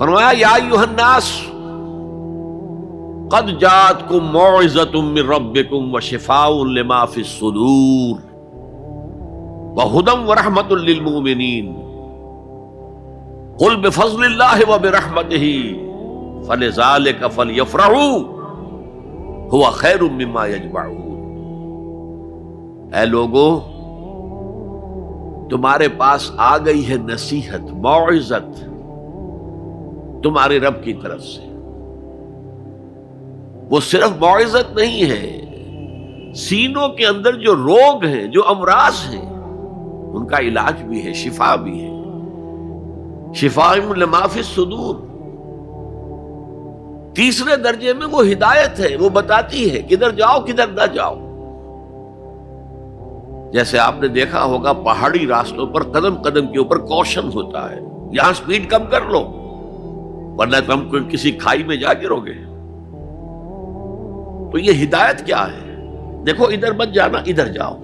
فرمایا یا ایھا الناس قد جاءتکم موعظۃ من ربکم وشفاء لما فی الصدور وہدی ورحمۃ للمؤمنین قل بفضل اللہ وبرحمتہ فلذلک فلیفرحوا هو خیر مما یجمعون۔ اے لوگو، تمہارے پاس آ گئی ہے نصیحت، موعظت تمہارے رب کی طرف سے۔ وہ صرف موعظت نہیں ہے، سینوں کے اندر جو روگ ہیں، جو امراض ہیں، ان کا علاج بھی ہے، شفا بھی ہے۔ شفاء لما فی الصدور۔ تیسرے درجے میں وہ ہدایت ہے، وہ بتاتی ہے کدھر جاؤ کدھر نہ جاؤ۔ جیسے آپ نے دیکھا ہوگا پہاڑی راستوں پر قدم قدم کے اوپر کوشن ہوتا ہے، یہاں سپیڈ کم کر لو ورنہ تم کو کسی کھائی میں جا گرو گے۔ تو یہ ہدایت کیا ہے؟ دیکھو ادھر مت جانا، ادھر جاؤ۔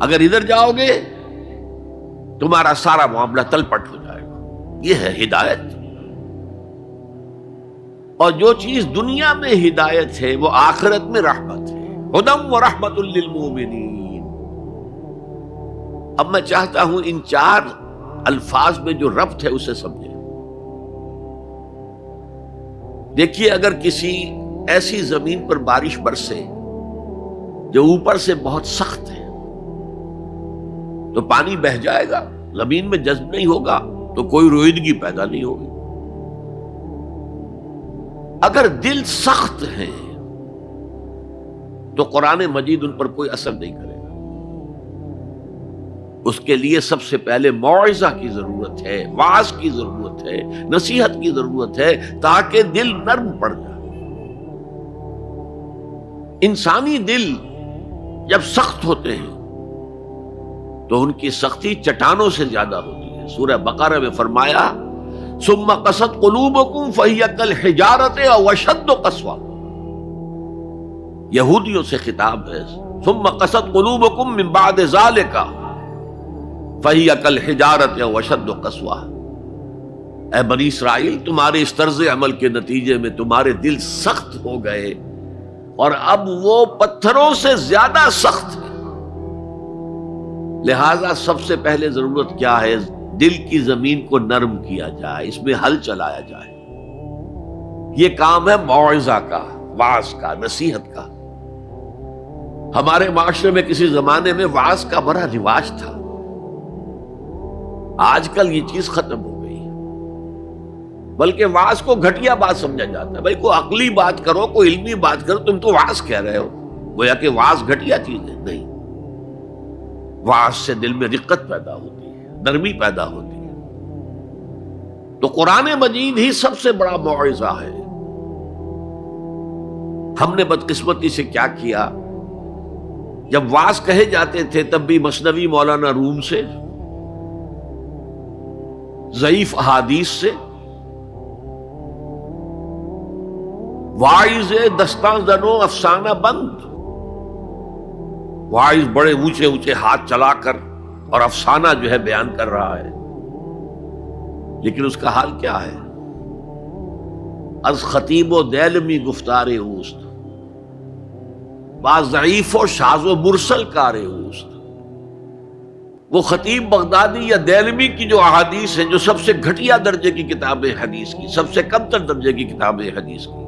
اگر ادھر جاؤ گے تمہارا سارا معاملہ تلپٹ ہو جائے گا۔ یہ ہے ہدایت۔ اور جو چیز دنیا میں ہدایت ہے وہ آخرت میں رحمت ہے۔ ہدی ورحمۃ للمؤمنین۔ اب میں چاہتا ہوں ان چار الفاظ میں جو ربط ہے اسے سمجھیں۔ دیکھیے، اگر کسی ایسی زمین پر بارش برسے جو اوپر سے بہت سخت ہے تو پانی بہہ جائے گا، زمین میں جذب نہیں ہوگا تو کوئی روئیدگی پیدا نہیں ہوگی۔ اگر دل سخت ہے تو قرآن مجید ان پر کوئی اثر نہیں کرے گا۔ اس کے لیے سب سے پہلے موعظہ کی ضرورت ہے، وعظ کی ضرورت ہے، نصیحت کی ضرورت ہے، تاکہ دل نرم پڑ جائے۔ انسانی دل جب سخت ہوتے ہیں تو ان کی سختی چٹانوں سے زیادہ ہوتی ہے۔ سورہ بقرہ میں فرمایا ثم قست قلوبکم فہی کالحجارۃ او اشد قسوۃ۔ یہودیوں سے خطاب ہے، ثم قست قلوبکم من بعد ذلک فہی کالحجارۃ او اشد قسوۃ۔ اے بنی اسرائیل، تمہارے اس طرز عمل کے نتیجے میں تمہارے دل سخت ہو گئے اور اب وہ پتھروں سے زیادہ سخت ہے۔ لہذا سب سے پہلے ضرورت کیا ہے؟ دل کی زمین کو نرم کیا جائے، اس میں ہل چلایا جائے۔ یہ کام ہے موعظہ کا، وعظ کا، نصیحت کا۔ ہمارے معاشرے میں کسی زمانے میں وعظ کا بڑا رواج تھا، آج کل یہ چیز ختم ہو گئی، بلکہ وعظ کو گھٹیا بات سمجھا جاتا ہے۔ بھائی کوئی عقلی بات کرو، کوئی علمی بات کرو، تم تو وعظ کہہ رہے ہو، گویا کہ وعظ گھٹیا چیز ہے۔ نہیں، وعظ سے دل میں رقت پیدا ہوتی ہے، نرمی پیدا ہوتی ہے۔ تو قرآن مجید ہی سب سے بڑا موعظہ ہے۔ ہم نے بدقسمتی سے کیا کیا، جب وعظ کہے جاتے تھے تب بھی مثنوی مولانا روم سے، ضعیف احادیث سے، واعظ دستاں زنو افسانہ بند، واعظ بڑے اونچے اونچے ہاتھ چلا کر اور افسانہ جو ہے بیان کر رہا ہے، لیکن اس کا حال کیا ہے؟ از خطیب و دیلمی گفتار اوست، با ضعیف و شاذ و مرسل کار اوست۔ وہ خطیب بغدادی یا دیلمی کی جو احادیث ہیں، جو سب سے گھٹیا درجے کی کتاب حدیث کی، سب سے کم تر درجے کی کتاب حدیث کی،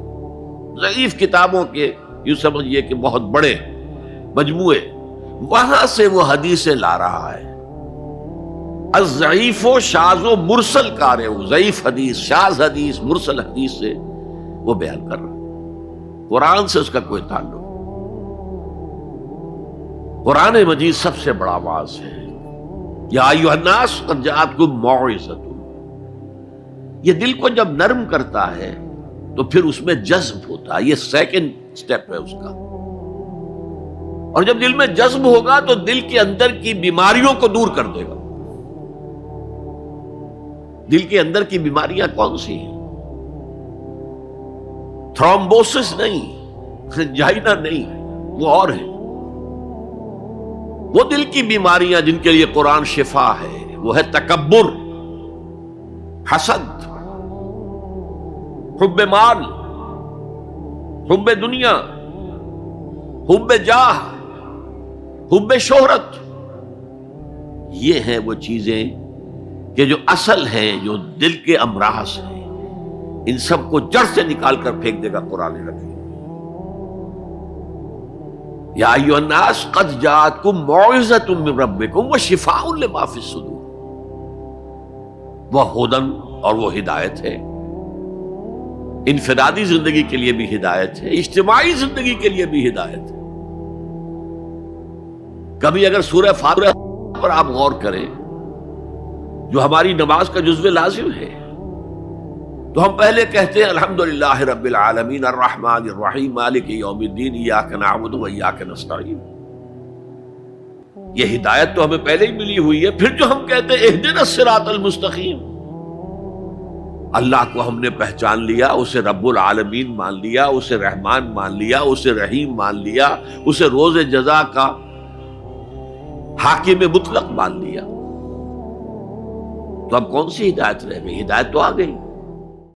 ضعیف کتابوں کے یوں سمجھیے کہ بہت بڑے مجموعے، وہاں سے وہ حدیثیں لا رہا ہے۔ الضعیف و شاذ و مرسل کار ہو، ضعیف حدیث، شاذ حدیث، مرسل حدیث سے وہ بیان کر رہا ہے، قرآن سے اس کا کوئی تعلق۔ قرآن مجید سب سے بڑا واعظ ہے۔ یا ایھا الناس قد جاءتکم موعظۃ۔ یہ دل کو جب نرم کرتا ہے تو پھر اس میں جذب ہوتا ہے، یہ سیکنڈ سٹیپ ہے اس کا۔ اور جب دل میں جذب ہوگا تو دل کے اندر کی بیماریوں کو دور کر دے گا۔ دل کے اندر کی بیماریاں کون سی ہیں؟ تھرومبوسس نہیں، جائنا نہیں، وہ اور ہے۔ وہ دل کی بیماریاں جن کے لیے قرآن شفا ہے، وہ ہے تکبر، حسد، حب مال، حب دنیا، حب جاہ، حب شہرت، یہ ہیں وہ چیزیں کہ جو اصل ہیں، جو دل کے امراض ہیں، ان سب کو جڑ سے نکال کر پھینک دے گا قرآن حکیم۔ یا ایھا الناس قد جاءتکم موعظۃ من ربکم وشفاء لما فی الصدور، وہ ہدن اور وہ ہدایت ہے، انفرادی زندگی کے لیے بھی ہدایت ہے، اجتماعی زندگی کے لیے بھی ہدایت ہے۔ کبھی اگر سورہ فاتحہ پر آپ غور کریں جو ہماری نماز کا جزو لازم ہے، تو ہم پہلے کہتے ہیں الحمدللہ رب العالمین الرحمن الرحیم مالک یوم الدین ایاک نعبد و ایاک نستعین، یہ ہدایت تو ہمیں پہلے ہی ملی ہوئی ہے۔ پھر جو ہم کہتے ہیں اہدنا الصراط المستقیم، اللہ کو ہم نے پہچان لیا، اسے رب العالمین مان لیا، اسے رحمان مان لیا، اسے رحیم مان لیا، اسے روز جزا کا حاکم مطلق مان لیا، تو اب کون سی ہدایت رہ گئی؟ ہدایت تو آ گئی۔